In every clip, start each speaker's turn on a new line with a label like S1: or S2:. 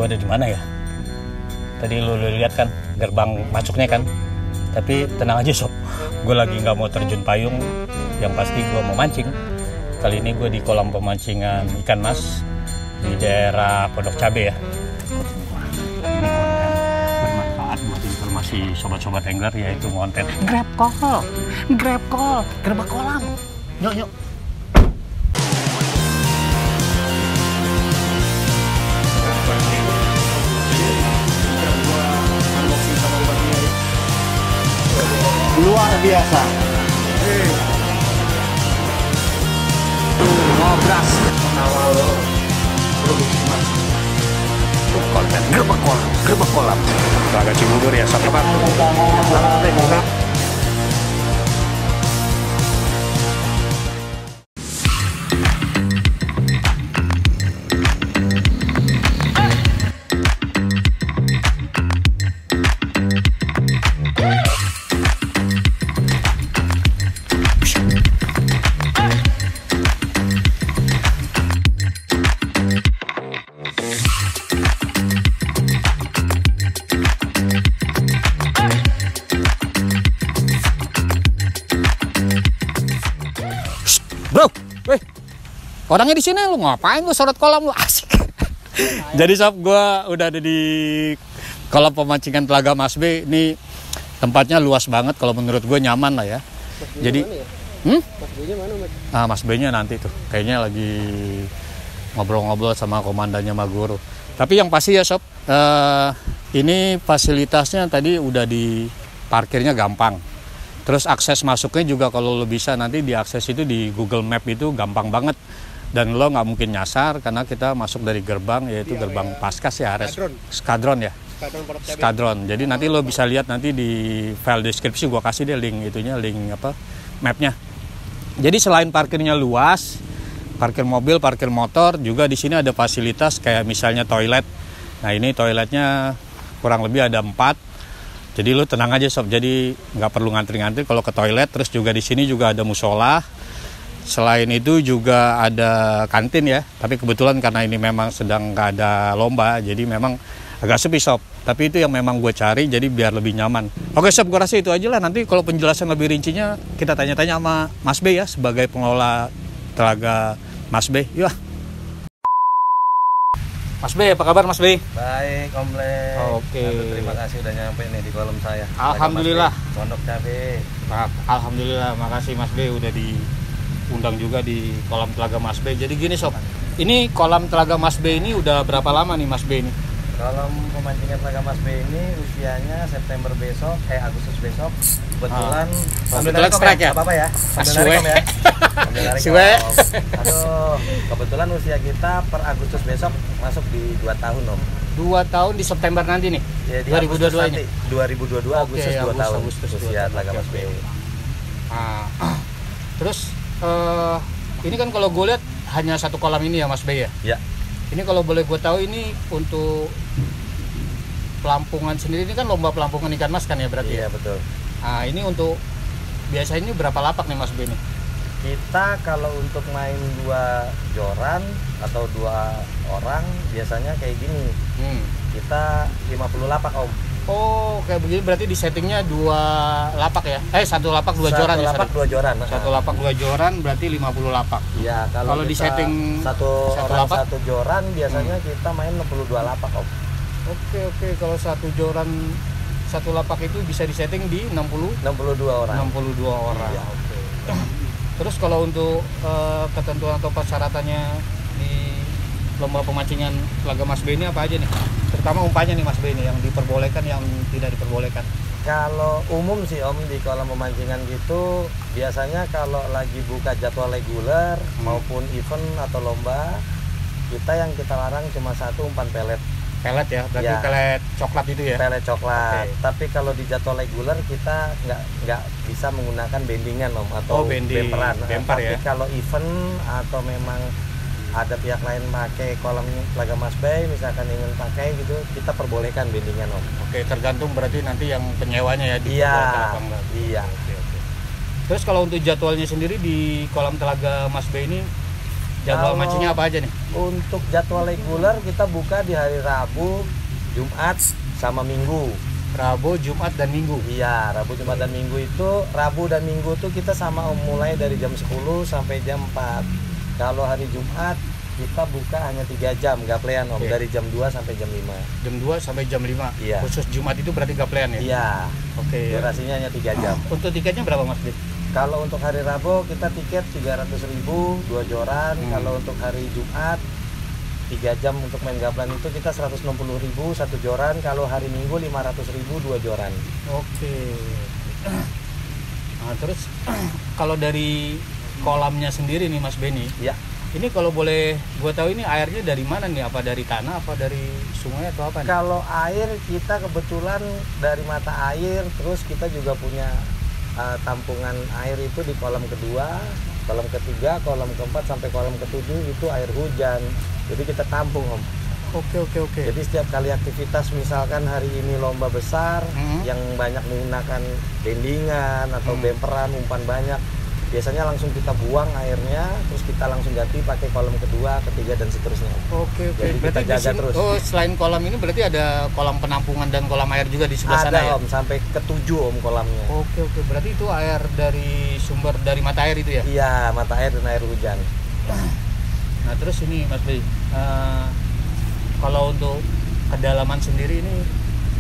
S1: gue ada di mana ya? Tadi lu lihat kan gerbang masuknya kan? Tapi tenang aja sob, gue lagi nggak mau terjun payung. Yang pasti gue mau mancing. Kali ini gue di kolam pemancingan ikan mas di daerah Pondok Cabe ya. Ini konten bermanfaat buat informasi sobat-sobat angler, yaitu konten grab call, gerbang kolam. Yuk.
S2: Luar biasa. Ngobras awal produksi mas.
S1: Konten gerbang kolam. Agak Cibubur ya, sob. Bro, weh, orangnya di sini, lu ngapain lu sorot kolam lu, asik. Jadi sob, gue udah ada di kolam pemancingan Telaga Mas B. Ini tempatnya luas banget, kalau menurut gue nyaman lah ya. Jadi, Mas B-nya mana, Mas? Ah, Mas B-nya nanti tuh, kayaknya lagi ngobrol-ngobrol sama komandannya Magoro. Tapi yang pasti ya sob, ini fasilitasnya tadi udah di parkirnya gampang. Terus akses masuknya juga kalau lo bisa nanti diakses itu di Google Map itu gampang banget. Dan lo nggak mungkin nyasar karena kita masuk dari gerbang, yaitu gerbang Paskas ya, Skadron ya. Skadron. Jadi nanti lo bisa lihat nanti di file deskripsi gua kasih deh link itunya, link apa mapnya. Jadi selain parkirnya luas, parkir mobil, parkir motor, juga di sini ada fasilitas kayak misalnya toilet. Nah ini toiletnya kurang lebih ada 4. Jadi lu tenang aja sob, jadi nggak perlu ngantri-ngantri kalau ke toilet. Terus juga di sini juga ada musola. Selain itu juga ada kantin ya. Tapi kebetulan karena ini memang sedang nggak ada lomba, jadi memang agak sepi sob. Tapi itu yang memang gue cari, jadi biar lebih nyaman. Oke sob, gue rasa itu aja lah. Nanti kalau penjelasan lebih rincinya kita tanya-tanya sama Mas B ya, sebagai pengelola Telaga Mas B. Yuk. Mas B, apa kabar Mas B?
S2: Baik, komplek.
S1: Oke.
S2: Terima kasih udah nyampe nih di kolam saya.
S1: Alhamdulillah.
S2: Pondok Cabe.
S1: Alhamdulillah, makasih Mas B udah diundang juga di kolam Telaga Mas B. Jadi gini sob, ini kolam Telaga Mas B ini udah berapa lama nih Mas B ini?
S2: Kolam pemancingan Telaga Mas B ini usianya Agustus besok. Kebetulan
S1: sambil strike ya?
S2: Apa-apa ya? Sambil narik ya.
S1: Siwe.
S2: Aduh, kebetulan usia kita per Agustus besok masuk di 2 tahun Om.
S1: 2 tahun di September nanti nih?
S2: Ya, 2022 ini? 2022 Agustus 2 tahun usia Telaga Mas B.
S1: Terus ini kan kalau gue lihat hanya satu kolam ini ya Mas B ya?
S2: Ya.
S1: Ini kalau boleh gue tahu ini untuk pelampungan sendiri, ini kan lomba pelampungan ikan mas kan ya berarti?
S2: Iya betul.
S1: Nah ini untuk biasanya ini berapa lapak nih Mas B ini?
S2: Kita kalau untuk main 2 joran atau 2 orang biasanya kayak gini. Kita 50 lapak Om.
S1: Oh kayak begini berarti di settingnya 2 lapak ya? 1 lapak 2 joran ya?
S2: 1 lapak 2 joran.
S1: 1 lapak 2 joran berarti 50 lapak.
S2: Iya, kalau
S1: di setting
S2: satu orang
S1: lapak?
S2: 1 joran biasanya kita main 62 lapak Om.
S1: Oke, kalau 1 joran 1 lapak itu bisa disetting di 62 orang. Iya. Oke. Terus kalau untuk ketentuan atau persyaratannya di lomba pemancingan Telaga Mas B ini apa aja nih? Terutama umpannya nih Mas B ini yang diperbolehkan, yang tidak diperbolehkan.
S2: Kalau umum sih Om di kolam pemancingan gitu biasanya kalau lagi buka jadwal reguler maupun event atau lomba, kita larang cuma 1 umpan pelet.
S1: Pelet ya, berarti ya. Pelet coklat itu ya? Pelet
S2: coklat. Okay. Tapi kalau di jadwal reguler kita nggak bisa menggunakan bendingan Om atau bemperan.
S1: Bemper ya.
S2: Tapi kalau event atau memang ada pihak lain pakai kolam Telaga Mas B, misalkan ingin pakai gitu, kita perbolehkan bendingan Om.
S1: Oke, tergantung berarti nanti yang penyewanya ya.
S2: Iya.
S1: Oke. Terus kalau untuk jadwalnya sendiri di kolam Telaga Mas B ini Jadwal
S2: Kalau
S1: mancingnya apa aja nih?
S2: Untuk jadwal reguler kita buka di hari Rabu, Jumat, sama Minggu.
S1: Rabu, Jumat, dan Minggu.
S2: Iya, Rabu, Jumat, dan Minggu itu. Rabu dan Minggu tuh kita sama Om mulai dari jam 10 sampai jam 4. Kalau hari Jumat kita buka hanya 3 jam gaplean Om, dari jam 2 sampai jam 5.
S1: Jam 2 sampai jam 5.
S2: Iya.
S1: Khusus Jumat itu berarti gaplean ya?
S2: Iya.
S1: Oke.
S2: Durasinya hanya 3 jam.
S1: Untuk tiketnya berapa Mas Bli?
S2: Kalau untuk hari Rabu kita tiket 300.000 2 joran. Kalau untuk hari Jumat 3 jam untuk main gamelan itu kita 160.000 1 joran. Kalau hari Minggu 500.000 2 joran.
S1: Oke. Nah, terus kalau dari kolamnya sendiri nih Mas Beni,
S2: Ya.
S1: ini kalau boleh gue tahu ini airnya dari mana nih? Apa dari tanah, apa dari sungai atau apa nih?
S2: Kalau air kita kebetulan dari mata air, terus kita juga punya tampungan air itu di kolam kedua, kolam ketiga, kolam keempat sampai kolam ketujuh itu air hujan. Jadi kita tampung Om.
S1: Oke.
S2: Jadi setiap kali aktivitas misalkan hari ini lomba besar yang banyak menggunakan dendingan atau bemperan, umpan banyak, biasanya langsung kita buang airnya, terus kita langsung ganti pakai kolam kedua, ketiga, dan seterusnya.
S1: Oke.
S2: Jadi
S1: Berarti
S2: kita jaga terus.
S1: Oh, selain kolam ini berarti ada kolam penampungan dan kolam air juga di sebelah sana ya?
S2: Ada Om, sampai ke-7 Om kolamnya.
S1: Oke. Berarti itu air dari sumber dari mata air itu ya?
S2: Iya, mata air dan air hujan.
S1: Nah terus ini Mas Bey, kalau untuk kedalaman sendiri ini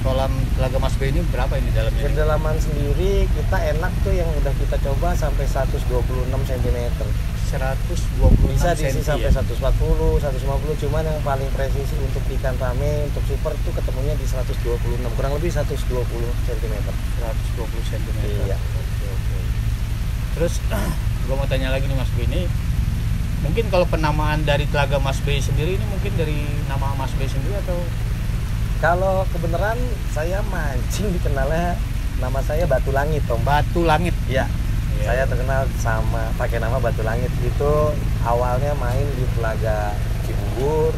S1: kolam Telaga Mas Bey ini berapa ini dalamnya?
S2: Kedalaman sendiri kita enak tuh yang udah kita coba sampai 126 cm.
S1: 126
S2: Bisa diisi
S1: cm
S2: sampai
S1: ya?
S2: 140, 150, cuman yang paling presisi untuk ikan rame, untuk super tuh ketemunya di 126, kurang lebih 120 cm.
S1: 120 cm.
S2: Iya.
S1: Oke. Terus gue mau tanya lagi nih Mas Bey, ini mungkin kalau penamaan dari Telaga Mas Bey sendiri ini mungkin dari nama Mas Bey sendiri atau?
S2: Kalau kebenaran saya mancing dikenalnya nama saya Batu Langit Om.
S1: Batu Langit.
S2: Iya.
S1: Iya.
S2: Saya terkenal sama pakai nama Batu Langit. Itu awalnya main di Telaga Cibubur,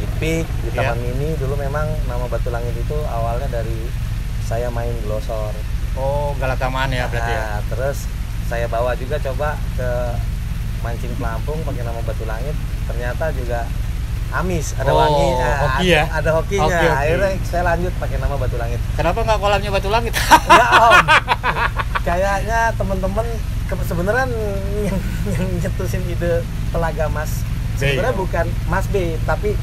S2: di Pik, di Taman Mini. Dulu memang nama Batu Langit itu awalnya dari saya main glosor.
S1: Oh, Galataman ya berarti ya.
S2: Terus saya bawa juga coba ke mancing pelampung pakai nama Batu Langit. Ternyata juga amis, ada wanginya,
S1: hoki ya?
S2: ada hokinya.
S1: Oke.
S2: Akhirnya saya lanjut pakai nama Batu Langit.
S1: Kenapa nggak kolamnya Batu Langit?
S2: Enggak Om, kayaknya teman-teman sebenarnya yang nyetusin ide Telaga Mas sebenarnya bukan Mas B, tapi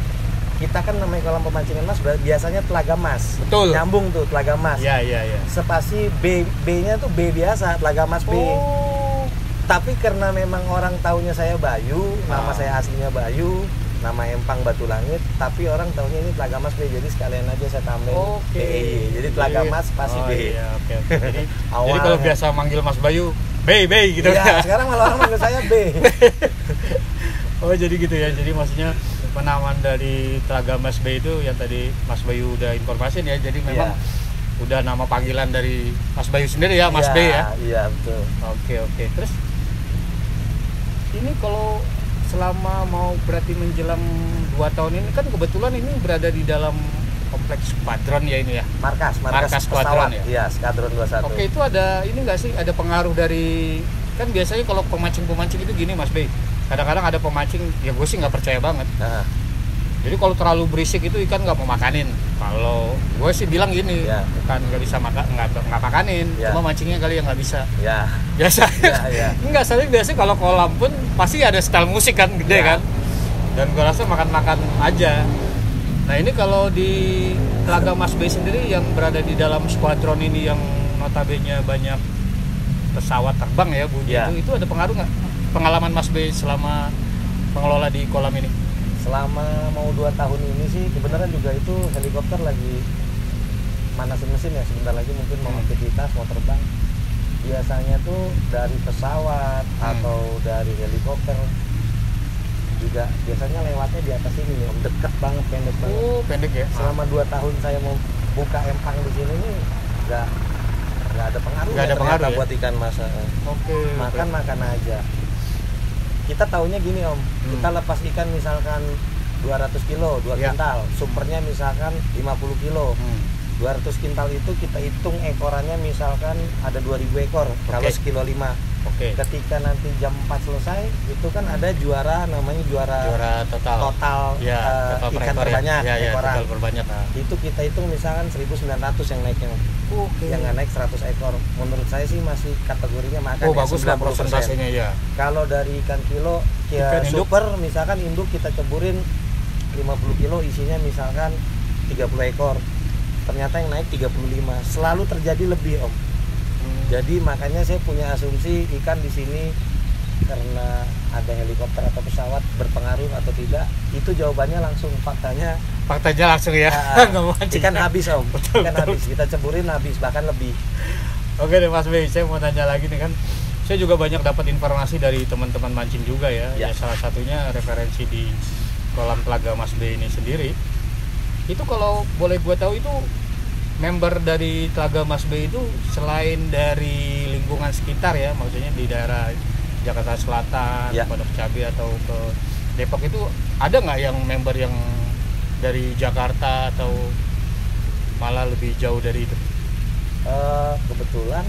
S2: kita kan namanya kolam pemancingan Mas biasanya Telaga Mas.
S1: Betul.
S2: Nyambung tuh Telaga Mas.
S1: Iya.
S2: Spasi B-nya tuh B biasa, Telaga Mas B.
S1: Oh.
S2: Tapi karena memang orang taunya saya Bayu, nama saya aslinya Bayu, nama empang Batu Langit, tapi orang taunya ini Telaga Mas B, jadi sekalian aja saya tambahin BEY. Jadi Telaga Mas pasti B.
S1: Iya, oke. Jadi
S2: Awalnya.
S1: kalau biasa manggil Mas Bayu, B gitu
S2: Ya,
S1: ya.
S2: sekarang malah orang manggil saya B.
S1: Oh, jadi gitu ya. Jadi maksudnya penamaan dari Telaga Mas B itu yang tadi Mas Bayu udah informasin ya. Jadi memang udah nama panggilan dari Mas Bayu sendiri ya, Mas B ya.
S2: Iya, betul.
S1: Oke. Terus ini kalau selama mau berarti menjelang 2 tahun ini kan kebetulan ini berada di dalam kompleks Squadron ya ini ya.
S2: Markas
S1: Squadron
S2: pesawat.
S1: ya.
S2: Iya, Skadron 21.
S1: Oke, itu ada ini nggak sih, ada pengaruh dari, kan biasanya kalau pemancing itu gini Mas Bey, kadang-kadang ada pemancing, ya gue sih nggak percaya banget.
S2: Nah,
S1: Jadi kalau terlalu berisik itu ikan nggak mau makanin. Kalau gue sih bilang gini,
S2: Ya.
S1: bukan nggak bisa nggak makanin,
S2: Ya.
S1: cuma mancingnya kali yang nggak bisa.
S2: ya.
S1: Biasa,
S2: Ya.
S1: enggak, soalnya biasanya kalau kolam pun pasti ada style musik kan, gede
S2: Ya.
S1: kan. Dan gue rasa makan-makan aja. Nah ini kalau di Telaga Mas Bey sendiri yang berada di dalam skuadron ini yang notabene banyak pesawat terbang ya bunyi
S2: Ya.
S1: itu ada pengaruh nggak pengalaman Mas Bey selama mengelola di kolam ini?
S2: Selama mau 2 tahun ini sih kebenaran juga itu helikopter lagi manasin mesin ya, sebentar lagi mungkin mau aktivitas, mau terbang. Biasanya tuh dari pesawat atau dari helikopter juga biasanya lewatnya di atas ini nih, deket banget, pendek banget.
S1: Oh, pendek ya.
S2: Selama 2 tahun saya mau buka empang di sini nih nggak ada pengaruh.
S1: Nggak ada pengaruh ya?
S2: Buat ikan mas.
S1: Oke.
S2: Makan aja. Kita taunya gini Om, kita lepas ikan misalkan 200 kilo, 2
S1: Ya.
S2: kintal, supernya misalkan 50 kilo. 200 kintal itu kita hitung ekorannya misalkan ada 2000 ekor kalau sekilo 5. Ketika nanti jam 4 selesai itu kan ada juara namanya juara total
S1: ya,
S2: ikan terbanyak ekoran.
S1: Total terbanyak.
S2: Itu kita hitung misalkan 1900 yang naiknya. Yang nggak naik 100 ekor. Menurut saya sih masih kategorinya makan
S1: bagus lah persentasenya ya.
S2: Kalau dari ikan kilo
S1: ikan
S2: super misalkan induk kita ceburin 50 kilo isinya misalkan 30 ekor. Ternyata yang naik 35. Selalu terjadi lebih, Om. Jadi makanya saya punya asumsi ikan di sini karena ada helikopter atau pesawat berpengaruh atau tidak, itu jawabannya langsung faktanya
S1: langsung ya.
S2: Ikan habis, Om. Ikan habis, kita ceburin habis bahkan lebih.
S1: Oke deh Mas Bey, saya mau nanya lagi nih kan, saya juga banyak dapat informasi dari teman-teman mancing juga ya. Salah satunya referensi di kolam Telaga Mas Bey ini sendiri. Itu kalau boleh gue tahu itu member dari Telaga Mas Bey itu selain dari lingkungan sekitar ya, maksudnya di daerah Jakarta Selatan, Pondok Cabe atau ke Depok itu ada nggak yang member yang dari Jakarta atau malah lebih jauh dari itu?
S2: Kebetulan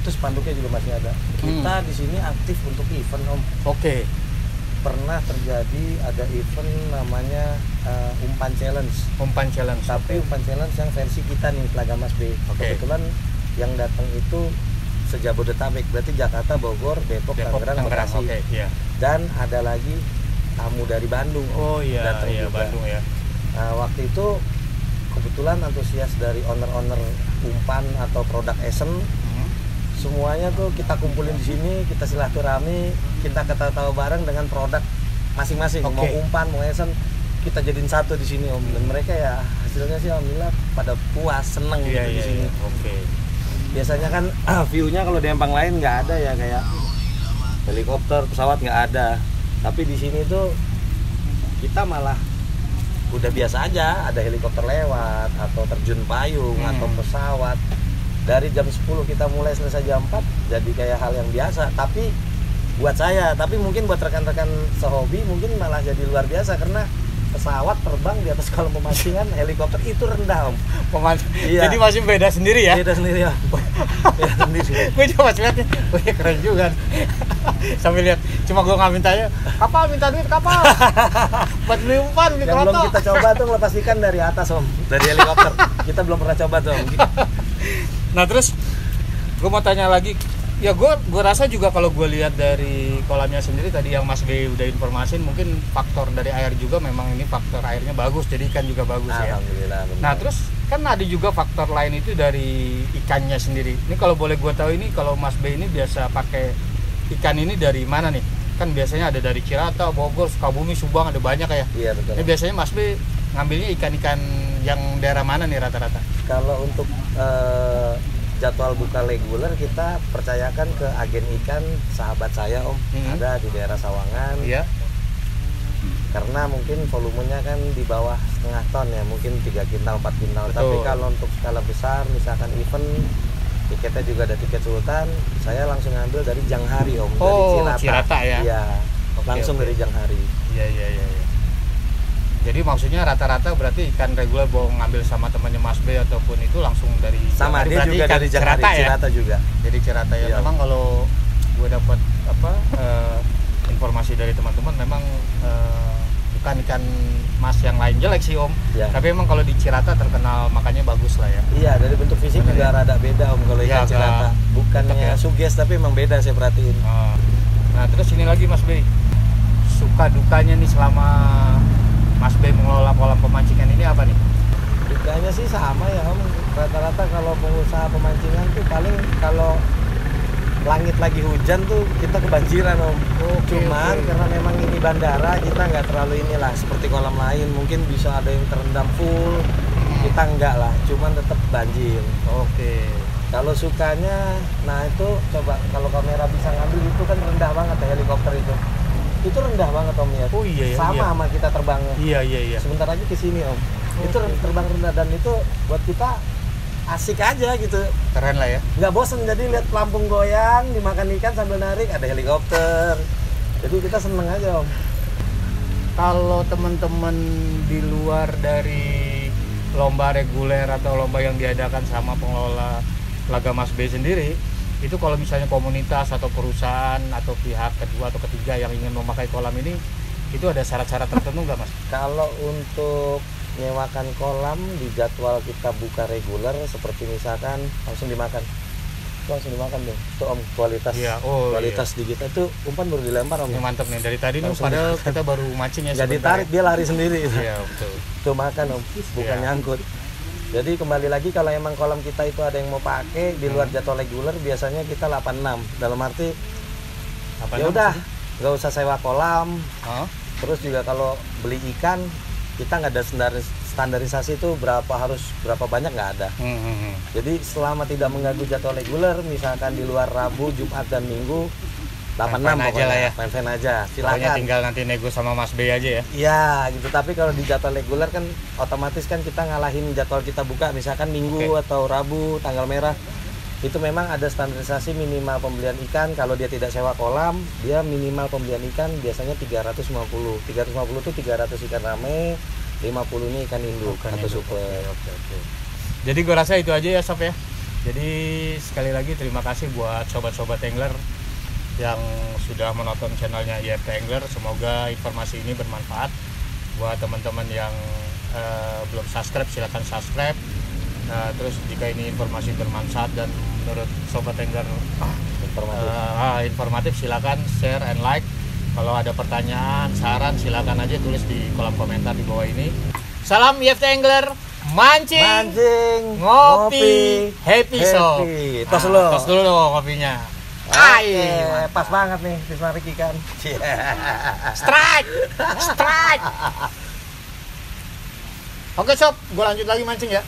S2: itu spanduknya juga masih ada. Kita di sini aktif untuk event, Om. Pernah terjadi ada event namanya Umpan Challenge. Tapi Umpan Challenge yang versi kita nih Telaga Mas Bey. Kebetulan yang datang itu se-Jabodetabek, berarti Jakarta, Bogor, Depok, Tangerang, Bekasi. Dan ada lagi tamu dari Bandung. Datang juga.
S1: Bandung ya.
S2: Waktu itu kebetulan antusias dari owner-owner umpan atau produk Esen. Semuanya tuh kita kumpulin di sini, kita silaturahmi, kita ketawa bareng dengan produk masing-masing. Mau umpan, mau esen, kita jadiin satu di sini, Om. Dan mereka ya hasilnya sih alhamdulillah pada puas, seneng gitu di sini. Biasanya kan view-nya kalau di empang lain nggak ada ya, kayak helikopter, pesawat nggak ada. Tapi di sini tuh kita malah udah biasa aja, ada helikopter lewat atau terjun payung atau pesawat. Dari jam 10 kita mulai selesai jam 4 jadi kayak hal yang biasa, tapi buat saya, tapi mungkin buat rekan-rekan sehobi mungkin malah jadi luar biasa karena pesawat terbang di atas kolam pemancingan, helikopter itu rendah, Om.
S1: Jadi masih beda sendiri ya?
S2: Beda sendiri, Om. Beda sendiri.
S1: Gue coba lihatnya, keren juga. Sambil lihat, cuma gue nggak mintanya, kapal minta duit kapal. Buat beli umpan, beli
S2: yang belum kita coba tuh ngelepas ikan dari atas, Om, dari helikopter. Kita belum pernah coba tuh, Om.
S1: Nah terus gue mau tanya lagi, ya gue rasa juga kalau gue lihat dari kolamnya sendiri tadi yang Mas Bey udah informasin, mungkin faktor dari air juga memang ini faktor airnya bagus, jadi ikan juga bagus ya.
S2: Alhamdulillah.
S1: Nah terus kan ada juga faktor lain itu dari ikannya sendiri. Ini kalau boleh gue tahu ini kalau Mas Bey ini biasa pakai ikan ini dari mana nih? Kan biasanya ada dari Cirata, Bogor, Sukabumi, Subang, ada banyak ya.
S2: Iya betul.
S1: Ini biasanya Mas Bey ngambilnya ikan-ikan yang daerah mana nih rata-rata?
S2: Kalau untuk jadwal buka reguler kita percayakan ke agen ikan sahabat saya, Om. Ada di daerah Sawangan. Karena mungkin volumenya kan di bawah setengah ton ya, mungkin 3 kintal 4 kintal. Tapi kalau untuk skala besar misalkan event, tiketnya juga ada tiket Sultan, saya langsung ambil dari Janghari, Om. Dari
S1: Cirata ya?
S2: Iya, langsung dari Janghari.
S1: Iya. Jadi maksudnya rata-rata berarti ikan reguler mau ngambil sama temannya Mas Bey ataupun itu langsung dari
S2: sama dia juga
S1: ikan
S2: dari Janghari, Cirata juga.
S1: Jadi Cirata ya. Memang kalau gue dapat informasi dari teman-teman memang bukan ikan mas yang lain jelek sih, Om. Tapi memang kalau di Cirata terkenal makanya bagus lah ya. Iya,
S2: dari bentuk fisik juga rada beda, Om, kalau ikan Cirata. Bukannya suges tapi memang beda saya perhatiin.
S1: Nah terus ini lagi Mas Bey, suka dukanya nih selama Mas Bey mengelola kolam pemancingan ini apa nih?
S2: Dukanya sih sama ya, Om. Rata-rata kalau pengusaha pemancingan tuh paling kalau langit lagi hujan tuh kita kebanjiran, Om. Cuman karena memang ini bandara, kita nggak terlalu inilah seperti kolam lain. Mungkin bisa ada yang terendam full, kita enggak lah. Cuman tetap banjir. Kalau sukanya, nah itu coba kalau kamera bisa ngambil itu kan rendah banget ya helikopter itu. Itu rendah banget, Om, ya. Sama kita terbangnya.
S1: Iya.
S2: Sebentar lagi ke sini, Om. Itu terbang rendah dan itu buat kita asik aja gitu.
S1: Keren lah ya.
S2: Nggak bosen, jadi lihat pelampung goyang, dimakan ikan sambil narik, ada helikopter. Jadi kita seneng aja, Om.
S1: Kalau teman-teman di luar dari lomba reguler atau lomba yang diadakan sama pengelola Telaga Mas B sendiri, itu kalau misalnya komunitas atau perusahaan atau pihak kedua atau ketiga yang ingin memakai kolam ini, itu ada syarat-syarat tertentu nggak Mas?
S2: Kalau untuk nyewakan kolam di jadwal kita buka reguler, seperti misalkan langsung dimakan dong tuh Om, kualitas kualitas di kita tuh umpan baru dilempar Om.
S1: Ini mantep nih, dari tadi nih padahal kita baru mancing ya.
S2: Jadi tarik dia lari sendiri.
S1: Iya betul.
S2: Tuh makan Om, bukan nyangkut. Jadi kembali lagi kalau emang kolam kita itu ada yang mau pakai di luar jadwal reguler, biasanya kita 86. Dalam arti ya udah nggak usah sewa kolam. Terus juga kalau beli ikan kita nggak ada standarisasi itu berapa banyak, nggak ada. Jadi selama tidak mengganggu jadwal reguler, misalkan di luar Rabu, Jumat dan Minggu 86
S1: aja lah ya.
S2: Fan aja.
S1: Pokoknya
S2: Silakan.
S1: tinggal nanti nego sama Mas B aja ya.
S2: Iya gitu. Tapi kalau di jadwal reguler kan otomatis kan kita ngalahin jadwal kita buka, misalkan Minggu atau Rabu tanggal merah. Itu memang ada standarisasi minimal pembelian ikan. Kalau dia tidak sewa kolam, dia minimal pembelian ikan biasanya 350. 350 itu 300 ikan rame, 50-nya ikan induk atau super.
S1: Oke. Jadi gue rasa itu aja ya Sob ya. Jadi sekali lagi terima kasih buat sobat-sobat angler yang sudah menonton channelnya IFT Angler. Semoga informasi ini bermanfaat buat teman-teman yang belum subscribe, silahkan subscribe. Terus jika ini informasi bermanfaat dan menurut sobat angler informatif, silakan share and like. Kalau ada pertanyaan, saran, silakan aja tulis di kolom komentar di bawah ini. Salam IFT Angler, mancing, ngopi, happy Sob.
S2: Tos
S1: dulu dong kopinya.
S2: Pas banget nih narik ikan.
S1: Strike. Oke Sob, gue lanjut lagi mancing ya.